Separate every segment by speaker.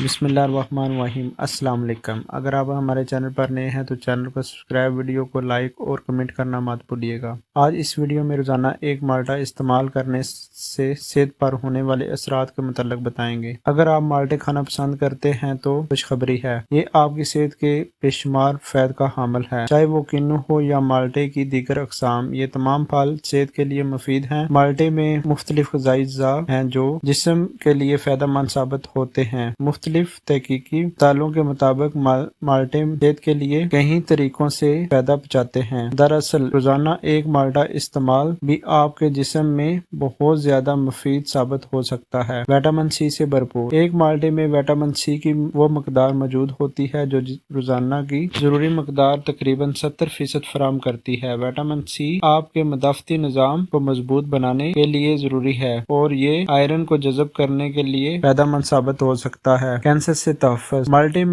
Speaker 1: بسم اللہ الرحمن الرحیم۔ السلام علیکم۔ اگر آپ ہمارے چینل پر نئے ہیں تو چینل کو سبسکرائب، ویڈیو کو لائک اور کمنٹ کرنا مت بھولیے گا۔ آج اس ویڈیو میں روزانہ ایک مالٹا استعمال کرنے سے صحت پر ہونے والے اثرات کے متعلق بتائیں گے۔ اگر آپ مالٹے کھانا پسند کرتے ہیں تو خوشخبری ہے، یہ آپ کی صحت کے بے شمار فوائد کا حامل ہے۔ چاہے وہ کینو ہو یا مالٹے کی دیگر اقسام، یہ تمام پھل صحت کے لیے مفید ہیں۔ مالٹے میں مختلف غذائی اجزاء ہیں جو جسم کے لیے فائدہ مند ثابت ہوتے ہیں۔ مختلف تحقیقی مطالعوں کے مطابق مالٹے صحت کے لیے کئی طریقوں سے فائدہ پہنچاتے ہیں۔ دراصل روزانہ ایک مالٹا استعمال بھی آپ کے جسم میں بہت زیادہ مفید ثابت ہو سکتا ہے۔ وٹامن سی سے بھرپور، ایک مالٹے میں وٹامن سی کی وہ مقدار موجود ہوتی ہے جو روزانہ کی ضروری مقدار تقریباً 70% فراہم کرتی ہے۔ وٹامن سی آپ کے مدافعتی نظام کو مضبوط بنانے کے لیے ضروری ہے اور یہ آئرن کو جذب کرنے کے لیے فائدہ مند ثابت ہو سکتا ہے۔ کینسر سے تحفظ، مالٹے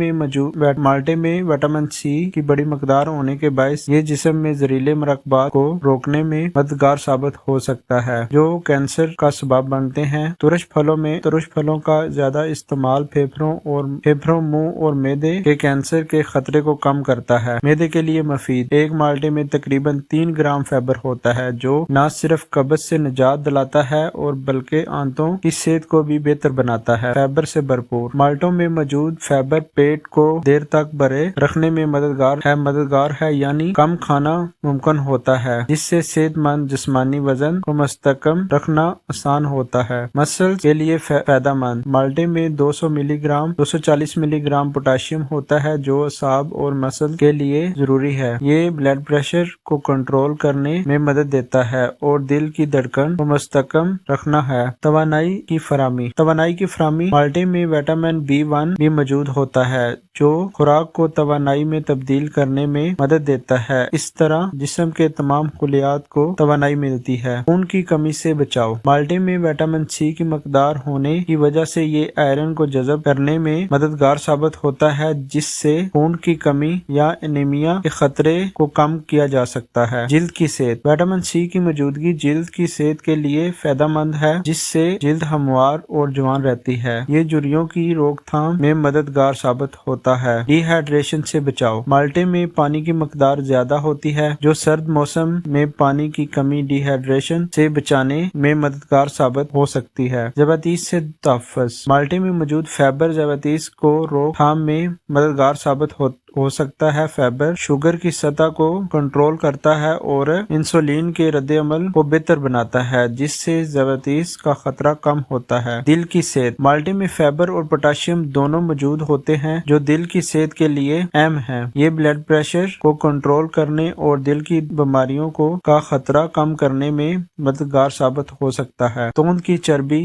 Speaker 1: میں وٹامن سی کی بڑی مقدار ہونے کے باعث یہ جسم میں زہریلے مرکبات کو روکنے میں مددگار ثابت ہو سکتا ہے جو کینسر کا سبب بنتے ہیں۔ ترش پھلوں کا زیادہ استعمال پھیپھڑوں، منہ اور معدے کے کینسر کے خطرے کو کم کرتا ہے۔ معدے کے لیے مفید، ایک مالٹے میں تقریباً 3 گرام فائبر ہوتا ہے جو نہ صرف قبض سے نجات دلاتا ہے اور بلکہ آنتوں کی صحت کو بھی بہتر بناتا ہے۔ فائبر سے بھرپور، مالٹوں میں موجود فائبر پیٹ کو دیر تک بھرے رکھنے میں مددگار ہے، یعنی کم کھانا ممکن ہوتا ہے جس سے صحت مند جسمانی وزن کو مستحکم رکھنا آسان ہوتا ہے۔ مسلز کے لیے فائدہ مند، مالٹے میں 240 ملی گرام پوٹاشیم ہوتا ہے جو اعصاب اور مسل کے لیے ضروری ہے۔ یہ بلڈ پریشر کو کنٹرول کرنے میں مدد دیتا ہے اور دل کی دھڑکن کو مستحکم رکھنا ہے۔ توانائی کی فراہمی، مالٹے میں وٹامن B1 بھی موجود ہوتا ہے جو خوراک کو توانائی میں تبدیل کرنے میں مدد دیتا ہے۔ اس طرح جسم کے تمام خلیات کو توانائی ملتی ہے۔ خون کی کمی سے بچاؤ، مالٹے میں وٹامن سی کی مقدار ہونے کی وجہ سے یہ آئرن کو جذب کرنے میں مددگار ثابت ہوتا ہے جس سے خون کی کمی یا انیمیا کے خطرے کو کم کیا جا سکتا ہے۔ جلد کی صحت، وٹامن سی کی موجودگی جلد کی صحت کے لیے فائدہ مند ہے جس سے جلد ہموار اور جوان رہتی ہے۔ یہ جھریوں کی روک تھام میں مددگار ثابت ہوتا ہے۔ ڈی ہائیڈریشن سے بچاؤ، مالٹے میں پانی کی مقدار زیادہ ہوتی ہے جو سرد موسم میں پانی کی کمی ڈی ہائیڈریشن سے بچانے میں مددگار ثابت ہو سکتی ہے۔ ذیابیطس سے تحفظ، مالٹے میں موجود فائبر ذیابیطس کو روک تھام میں مددگار ثابت ہو سکتا ہے۔ فائبر شوگر کی سطح کو کنٹرول کرتا ہے اور انسولین کے رد عمل کو بہتر بناتا ہے جس سے ذیابیطس کا خطرہ کم ہوتا ہے۔ دل کی صحت، مالٹے میں فائبر اور پوٹاشیم دونوں موجود ہوتے ہیں جو دل کی صحت کے لیے اہم ہیں۔ یہ بلڈ پریشر کو کنٹرول کرنے اور دل کی بیماریوں کا خطرہ کم کرنے میں مددگار ثابت ہو سکتا ہے۔ توند کی چربی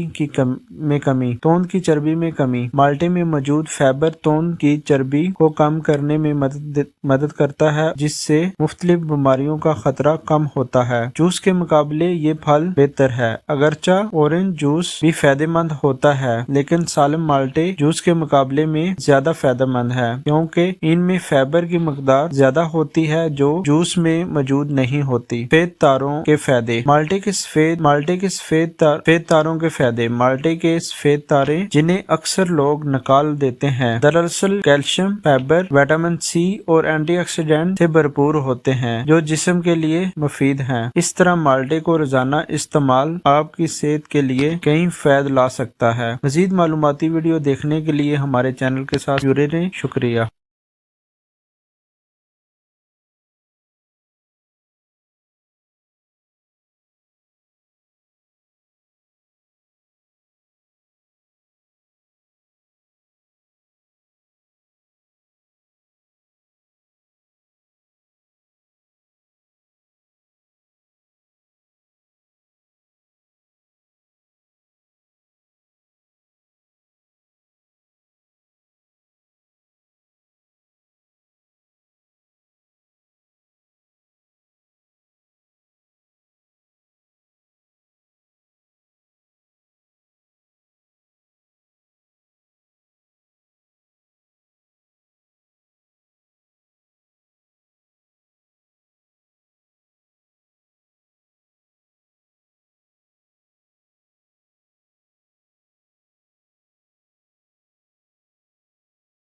Speaker 1: میں کمی، مالٹے میں موجود فائبر توند کی چربی کو کم کرنے میں مدد کرتا ہے جس سے مختلف بیماریوں کا خطرہ کم ہوتا ہے۔ جوس کے مقابلے یہ پھل بہتر ہے، اگرچہ اورنج جوس بھی فائدہ مند ہوتا ہے لیکن سالم مالٹے جوس کے مقابلے میں زیادہ فائدہ مند ہے کیونکہ ان میں فائبر کی مقدار زیادہ ہوتی ہے جو جوس میں موجود نہیں ہوتی۔ سفید تاروں کے فائدے، مالٹے کے سفید تاروں کے فائدے، مالٹے کے سفید تارے جنہیں اکثر لوگ نکال دیتے ہیں دراصل کیلشیم، فائبر، وٹامن سی اور اینٹی آکسیڈنٹ سے بھرپور ہوتے ہیں جو جسم کے لیے مفید ہیں۔ اس طرح مالٹے کو روزانہ استعمال آپ کی صحت کے لیے کئی فائدے لا سکتا ہے۔ مزید معلوماتی ویڈیو دیکھنے کے لیے ہمارے چینل کے ساتھ جڑے رہیں۔ شکریہ۔